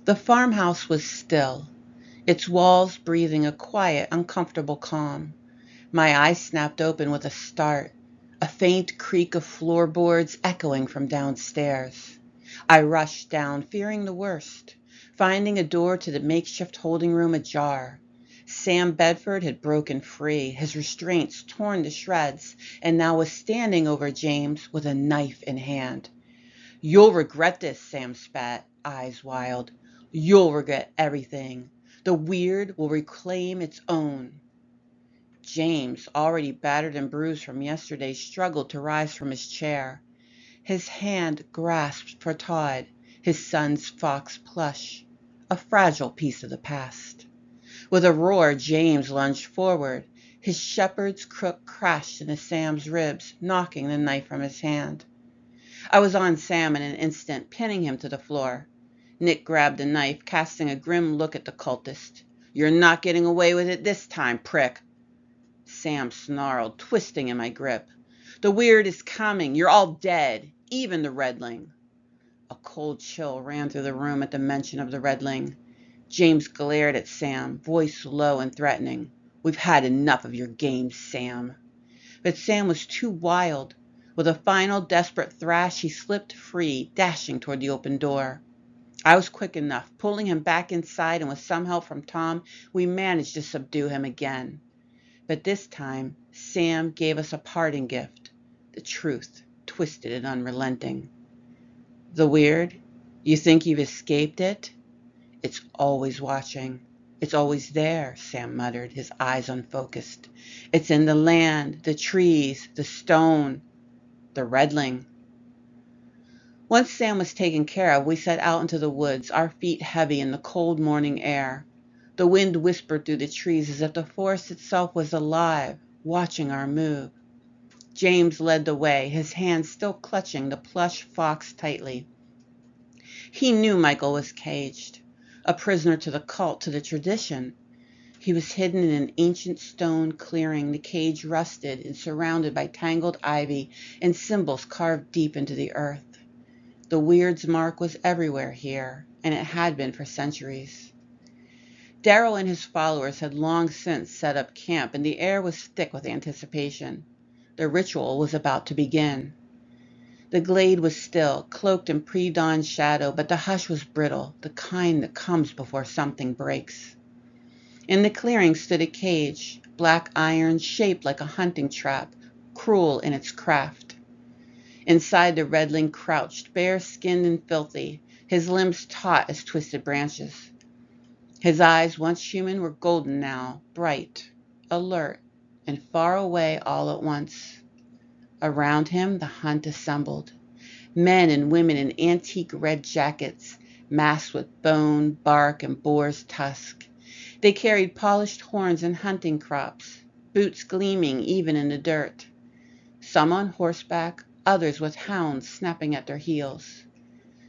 The farmhouse was still, its walls breathing a quiet, uncomfortable calm. My eyes snapped open with a start, a faint creak of floorboards echoing from downstairs. I rushed down, fearing the worst, finding a door to the makeshift holding room ajar. Sam Bedford had broken free, his restraints torn to shreds, and now was standing over James with a knife in hand. "You'll regret this," Sam spat, eyes wild. "You'll regret everything. The weird will reclaim its own." James, already battered and bruised from yesterday, struggled to rise from his chair. His hand grasped for Todd, his son's fox plush, a fragile piece of the past. With a roar, James lunged forward. His shepherd's crook crashed into Sam's ribs, knocking the knife from his hand. I was on Sam in an instant, pinning him to the floor. Nick grabbed the knife, casting a grim look at the cultist. "You're not getting away with it this time, prick." Sam snarled, twisting in my grip. "The weird is coming. You're all dead, even the redling." A cold chill ran through the room at the mention of the redling. James glared at Sam, voice low and threatening. "We've had enough of your games, Sam." But Sam was too wild. With a final desperate thrash, he slipped free, dashing toward the open door. I was quick enough. Pulling him back inside, and with some help from Tom, we managed to subdue him again. But this time, Sam gave us a parting gift, the truth, twisted and unrelenting. "The weird? You think you've escaped it? It's always watching. It's always there," Sam muttered, his eyes unfocused. "It's in the land, the trees, the stone, the redling." Once Sam was taken care of, we set out into the woods, our feet heavy in the cold morning air. The wind whispered through the trees as if the forest itself was alive, watching our move. James led the way, his hand still clutching the plush fox tightly. He knew Michael was caged, a prisoner to the cult, to the tradition. He was hidden in an ancient stone clearing, the cage rusted and surrounded by tangled ivy and symbols carved deep into the earth. The weird's mark was everywhere here, and it had been for centuries. Darrow and his followers had long since set up camp, and the air was thick with anticipation. The ritual was about to begin. The glade was still, cloaked in pre-dawn shadow, but the hush was brittle, the kind that comes before something breaks. In the clearing stood a cage, black iron, shaped like a hunting trap, cruel in its craft. Inside, the redling crouched, bare-skinned and filthy, his limbs taut as twisted branches. His eyes, once human, were golden now, bright, alert, and far away all at once. Around him, the hunt assembled. Men and women in antique red jackets, masked with bone, bark, and boar's tusk. They carried polished horns and hunting crops, boots gleaming even in the dirt. Some on horseback, others with hounds snapping at their heels.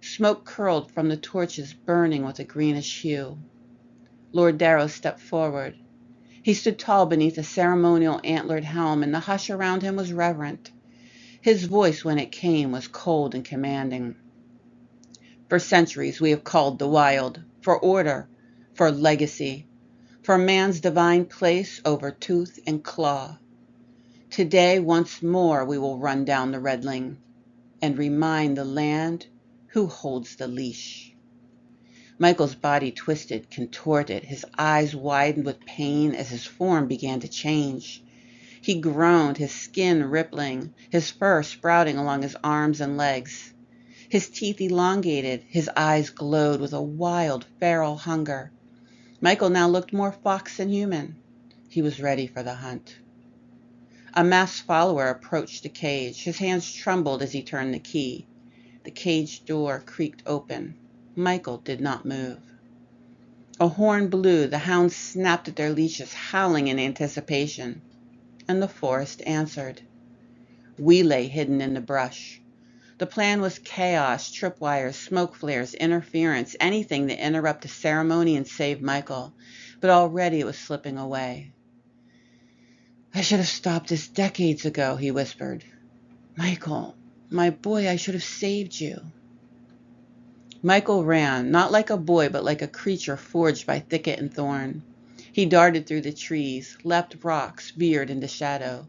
Smoke curled from the torches burning with a greenish hue. Lord Darrow stepped forward. He stood tall beneath a ceremonial antlered helm, and the hush around him was reverent. His voice, when it came, was cold and commanding. "For centuries we have called the wild, for order, for legacy, for man's divine place over tooth and claw. Today, once more, we will run down the redling and remind the land who holds the leash." Michael's body twisted, contorted, his eyes widened with pain as his form began to change. He groaned, his skin rippling, his fur sprouting along his arms and legs. His teeth elongated, his eyes glowed with a wild, feral hunger. Michael now looked more fox than human. He was ready for the hunt. A masked follower approached the cage. His hands trembled as he turned the key. The cage door creaked open. Michael did not move. A horn blew, the hounds snapped at their leashes, howling in anticipation, and the forest answered. We lay hidden in the brush. The plan was chaos, tripwires, smoke flares, interference, anything to interrupt the ceremony and save Michael, but already it was slipping away. "I should have stopped this decades ago," he whispered. "Michael, my boy, I should have saved you." Michael ran, not like a boy, but like a creature forged by thicket and thorn. He darted through the trees, leapt rocks, veered into shadow.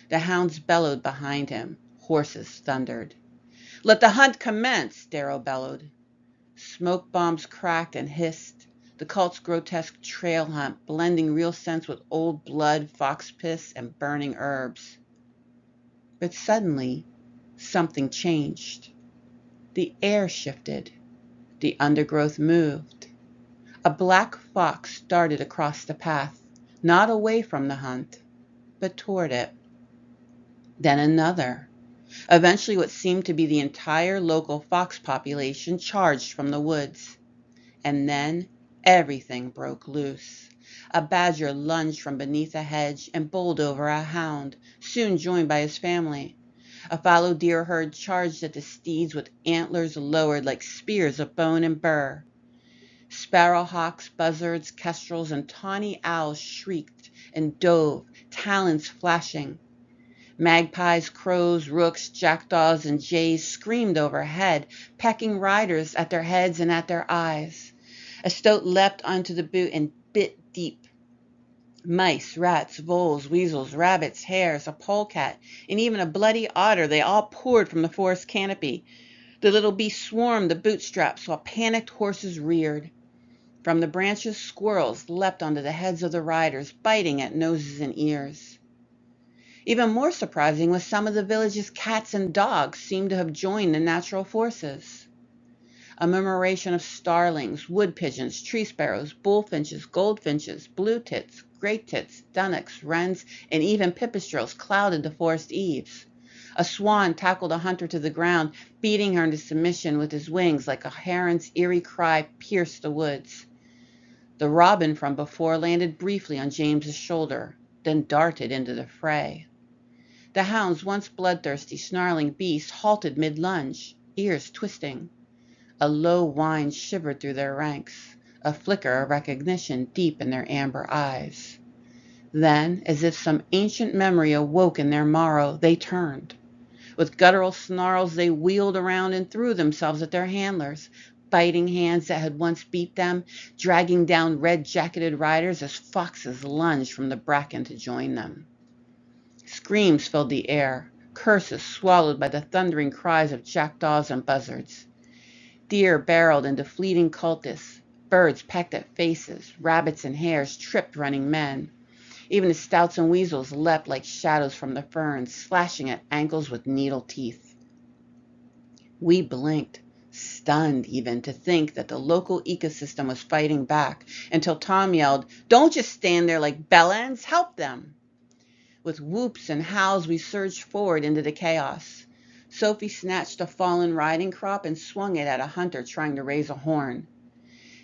The hounds bellowed behind him. Horses thundered. "Let the hunt commence!" Darrow bellowed. Smoke bombs cracked and hissed. The cult's grotesque trail hunt, blending real scents with old blood, fox piss, and burning herbs. But suddenly, something changed. The air shifted. The undergrowth moved. A black fox darted across the path, not away from the hunt, but toward it. Then another. Eventually, what seemed to be the entire local fox population charged from the woods. And then everything broke loose. A badger lunged from beneath a hedge and bowled over a hound, soon joined by his family. A fallow deer herd charged at the steeds with antlers lowered like spears of bone and burr. Sparrowhawks, buzzards, kestrels, and tawny owls shrieked and dove, talons flashing. Magpies, crows, rooks, jackdaws, and jays screamed overhead, pecking riders at their heads and at their eyes. A stoat leapt onto the boot and bit deep. Mice, rats, voles, weasels, rabbits, hares, a polecat, and even a bloody otter, they all poured from the forest canopy. The little beasts swarmed the bootstraps while panicked horses reared. From the branches, squirrels leapt onto the heads of the riders, biting at noses and ears. Even more surprising was some of the village's cats and dogs seemed to have joined the natural forces. A murmuration of starlings, wood pigeons, tree sparrows, bullfinches, goldfinches, blue tits, gray tits, dunnocks, wrens, and even pipistrelles clouded the forest eaves. A swan tackled a hunter to the ground, beating her into submission with his wings like a heron's eerie cry pierced the woods. The robin from before landed briefly on James's shoulder, then darted into the fray. The hounds, once bloodthirsty, snarling beasts, halted mid-lunge, ears twisting. A low whine shivered through their ranks, a flicker of recognition deep in their amber eyes. Then, as if some ancient memory awoke in their marrow, they turned. With guttural snarls, they wheeled around and threw themselves at their handlers, biting hands that had once beat them, dragging down red-jacketed riders as foxes lunged from the bracken to join them. Screams filled the air, curses swallowed by the thundering cries of jackdaws and buzzards. Deer barreled into fleeting cultists, birds pecked at faces, rabbits and hares tripped running men. Even the stoats and weasels leapt like shadows from the ferns, slashing at ankles with needle teeth. We blinked, stunned even to think that the local ecosystem was fighting back, until Tom yelled, "Don't just stand there like bellends, help them!" With whoops and howls, we surged forward into the chaos. Sophie snatched a fallen riding crop and swung it at a hunter trying to raise a horn.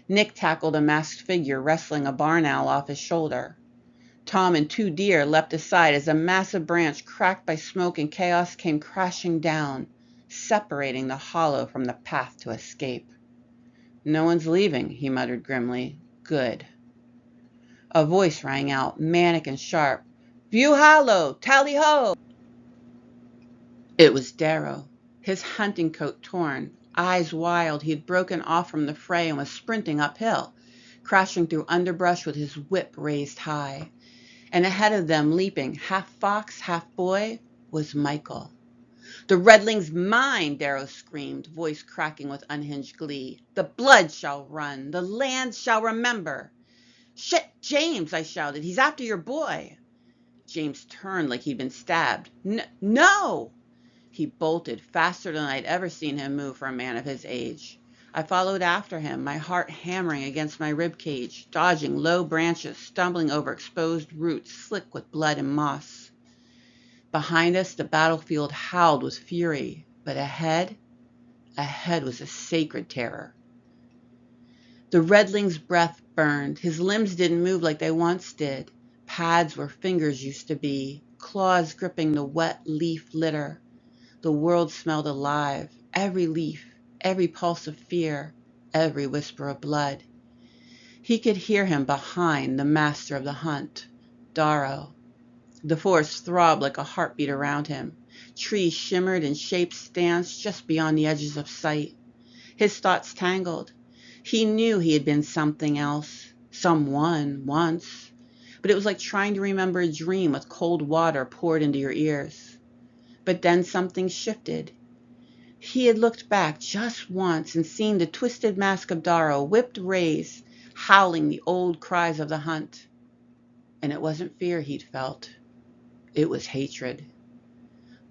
Nick tackled a masked figure wrestling a barn owl off his shoulder. Tom and two deer leapt aside as a massive branch cracked by smoke and chaos came crashing down, separating the hollow from the path to escape. "No one's leaving," he muttered grimly. "Good." A voice rang out, manic and sharp. "View hollow! Tally-ho!" It was Darrow, his hunting coat torn, eyes wild. He had broken off from the fray and was sprinting uphill, crashing through underbrush with his whip raised high. And ahead of them, leaping, half fox, half boy, was Michael. "The redling's mine!" Darrow screamed, voice cracking with unhinged glee. "The blood shall run! The land shall remember!" "Shit, James!" I shouted. "He's after your boy!" James turned like he'd been stabbed. No! He bolted faster than I'd ever seen him move for a man of his age. I followed after him, my heart hammering against my rib cage, dodging low branches, stumbling over exposed roots slick with blood and moss. Behind us, the battlefield howled with fury, but ahead was a sacred terror. The redling's breath burned. His limbs didn't move like they once did. Pads where fingers used to be, claws gripping the wet leaf litter. The world smelled alive, every leaf, every pulse of fear, every whisper of blood. He could hear him behind, the master of the hunt, Darrow. The forest throbbed like a heartbeat around him. Trees shimmered and shapes danced just beyond the edges of sight. His thoughts tangled. He knew he had been something else, someone, once, but it was like trying to remember a dream with cold water poured into your ears. But then something shifted. He had looked back just once and seen the twisted mask of Darrow whipped raised, howling the old cries of the hunt. And it wasn't fear he'd felt. It was hatred.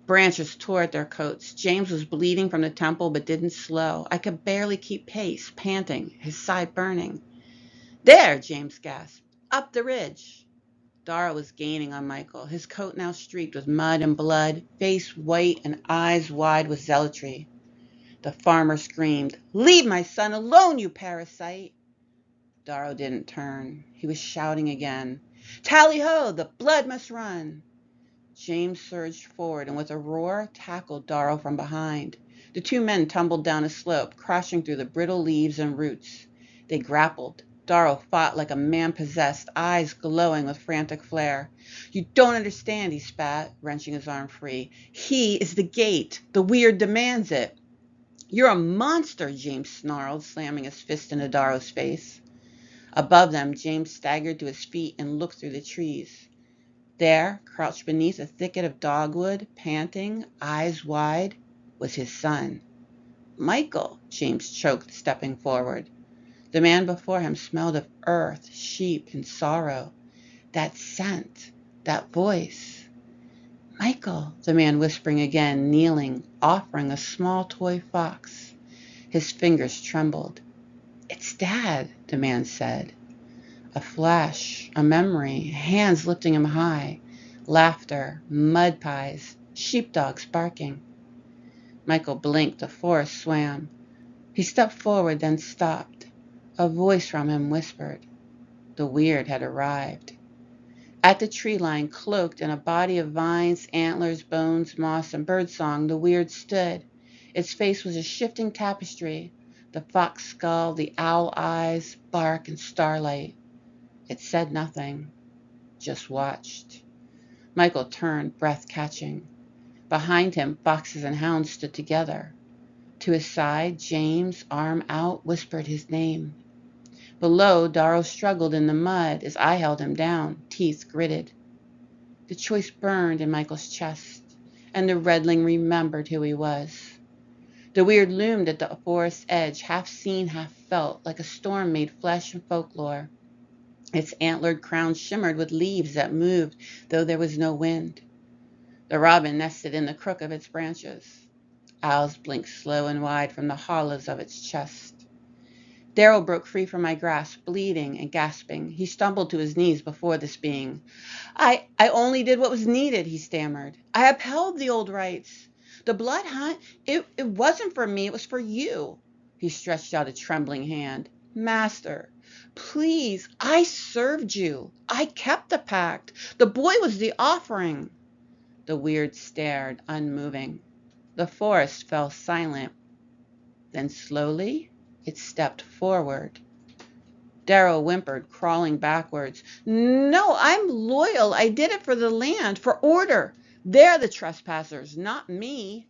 Branches tore at their coats. James was bleeding from the temple but didn't slow. I could barely keep pace, panting, his side burning. There, James gasped. Up the ridge. Darrow was gaining on Michael, his coat now streaked with mud and blood, face white and eyes wide with zealotry. The farmer screamed, Leave my son alone, you parasite! Darrow didn't turn. He was shouting again. Tally-ho! The blood must run! James surged forward and with a roar tackled Darrow from behind. The two men tumbled down a slope, crashing through the brittle leaves and roots. They grappled. Darrow fought like a man possessed, eyes glowing with frantic flare. You don't understand, he spat, wrenching his arm free. He is the gate. The weird demands it. You're a monster, James snarled, slamming his fist into Darrow's face. Above them, James staggered to his feet and looked through the trees. There, crouched beneath a thicket of dogwood, panting, eyes wide, was his son. Michael, James choked, stepping forward. The man before him smelled of earth, sheep, and sorrow. That scent, that voice. Michael, the man whispering again, kneeling, offering a small toy fox. His fingers trembled. It's Dad, the man said. A flash, a memory, hands lifting him high. Laughter, mud pies, sheepdogs barking. Michael blinked, the forest swam. He stepped forward, then stopped. A voice from him whispered. The weird had arrived. At the tree line, cloaked in a body of vines, antlers, bones, moss, and birdsong, the weird stood. Its face was a shifting tapestry. The fox skull, the owl eyes, bark, and starlight. It said nothing, just watched. Michael turned, breath catching. Behind him, foxes and hounds stood together. To his side, James, arm out, whispered his name. Below, Darrow struggled in the mud as I held him down, teeth gritted. The choice burned in Michael's chest, and the redling remembered who he was. The weird loomed at the forest's edge, half seen, half felt, like a storm made flesh and folklore. Its antlered crown shimmered with leaves that moved, though there was no wind. The robin nested in the crook of its branches. Owls blinked slow and wide from the hollows of its chest. Darrow broke free from my grasp, bleeding and gasping. He stumbled to his knees before this being. I only did what was needed, he stammered. I upheld the old rites. The blood hunt, it wasn't for me, it was for you. He stretched out a trembling hand. Master, please, I served you. I kept the pact. The boy was the offering. The weird stared, unmoving. The forest fell silent. Then slowly, it stepped forward. Darrow whimpered, crawling backwards. No, I'm loyal. I did it for the land, for order. They're the trespassers, not me.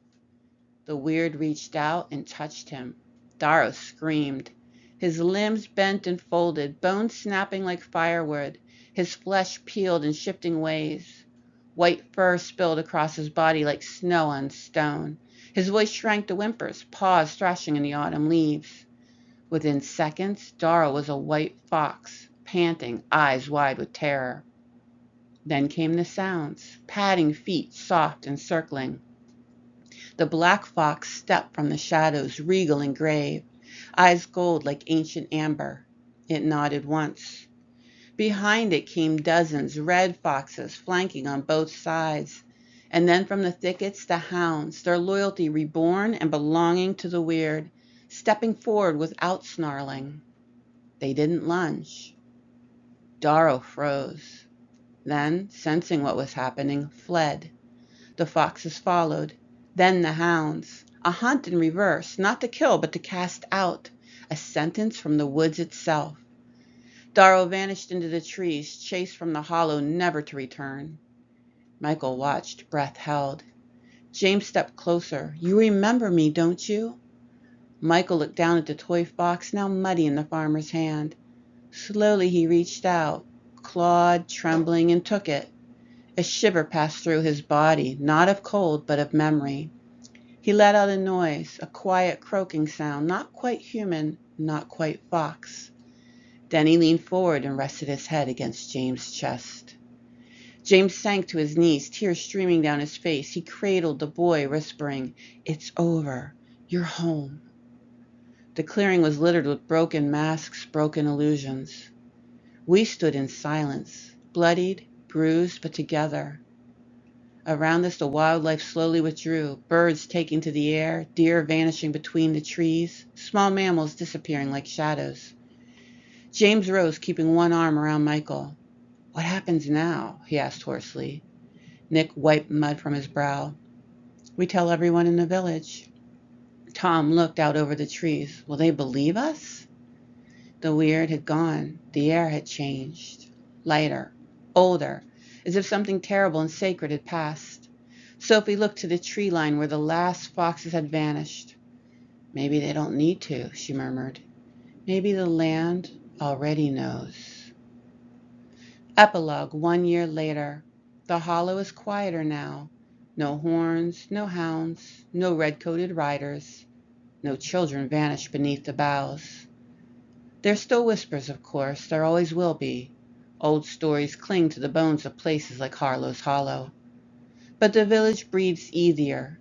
The weird reached out and touched him. Darrow screamed. His limbs bent and folded, bones snapping like firewood, his flesh peeled in shifting ways. White fur spilled across his body like snow on stone. His voice shrank to whimpers, paws thrashing in the autumn leaves. Within seconds, Darrow was a white fox, panting, eyes wide with terror. Then came the sounds, padding feet, soft and circling. The black fox stepped from the shadows, regal and grave, eyes gold like ancient amber. It nodded once. Behind it came dozens, red foxes, flanking on both sides. And then from the thickets, the hounds, their loyalty reborn and belonging to the weird, stepping forward without snarling. They didn't lunge. Darrow froze. Then, sensing what was happening, fled. The foxes followed. Then the hounds. A hunt in reverse, not to kill, but to cast out. A sentence from the woods itself. Darrow vanished into the trees, chased from the hollow, never to return. Michael watched, breath held. James stepped closer. You remember me, don't you? Michael looked down at the toy box, now muddy in the farmer's hand. Slowly he reached out, clawed, trembling, and took it. A shiver passed through his body, not of cold, but of memory. He let out a noise, a quiet croaking sound, not quite human, not quite fox. Then he leaned forward and rested his head against James' chest. James sank to his knees, tears streaming down his face. He cradled the boy, whispering, "It's over. You're home." The clearing was littered with broken masks, broken illusions. We stood in silence, bloodied, bruised, but together. Around us, the wildlife slowly withdrew, birds taking to the air, deer vanishing between the trees, small mammals disappearing like shadows. James rose, keeping one arm around Michael. "What happens now?" he asked hoarsely. Nick wiped mud from his brow. "We tell everyone in the village." Tom looked out over the trees. "Will they believe us?" The weird had gone. The air had changed. Lighter, older, as if something terrible and sacred had passed. Sophie looked to the tree line where the last foxes had vanished. "Maybe they don't need to," she murmured. "Maybe the land already knows." Epilogue 1 year later. The hollow is quieter now. No horns, no hounds, no red-coated riders. No children vanish beneath the boughs. There's still whispers, of course. There always will be. Old stories cling to the bones of places like Harlow's Hollow. But the village breathes easier.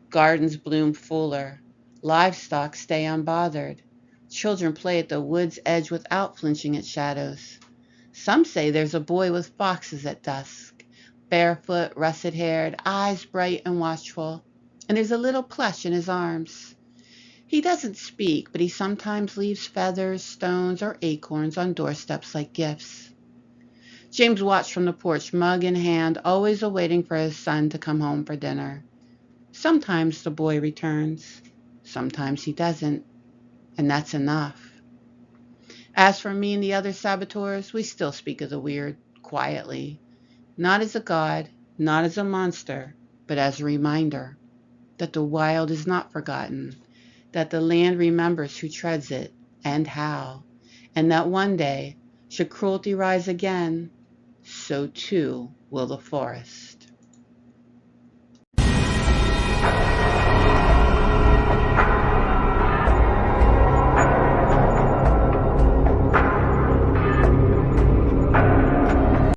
Gardens bloom fuller. Livestock stay unbothered. Children play at the wood's edge without flinching at shadows. Some say there's a boy with foxes at dusk, barefoot, russet-haired, eyes bright and watchful, and there's a little plush in his arms. He doesn't speak, but he sometimes leaves feathers, stones, or acorns on doorsteps like gifts. James watched from the porch, mug in hand, always awaiting for his son to come home for dinner. Sometimes the boy returns. Sometimes he doesn't. And that's enough. As for me and the other saboteurs, we still speak of the weird, quietly. Not as a god, not as a monster, but as a reminder that the wild is not forgotten, that the land remembers who treads it and how, and that one day, should cruelty rise again, so too will the forest.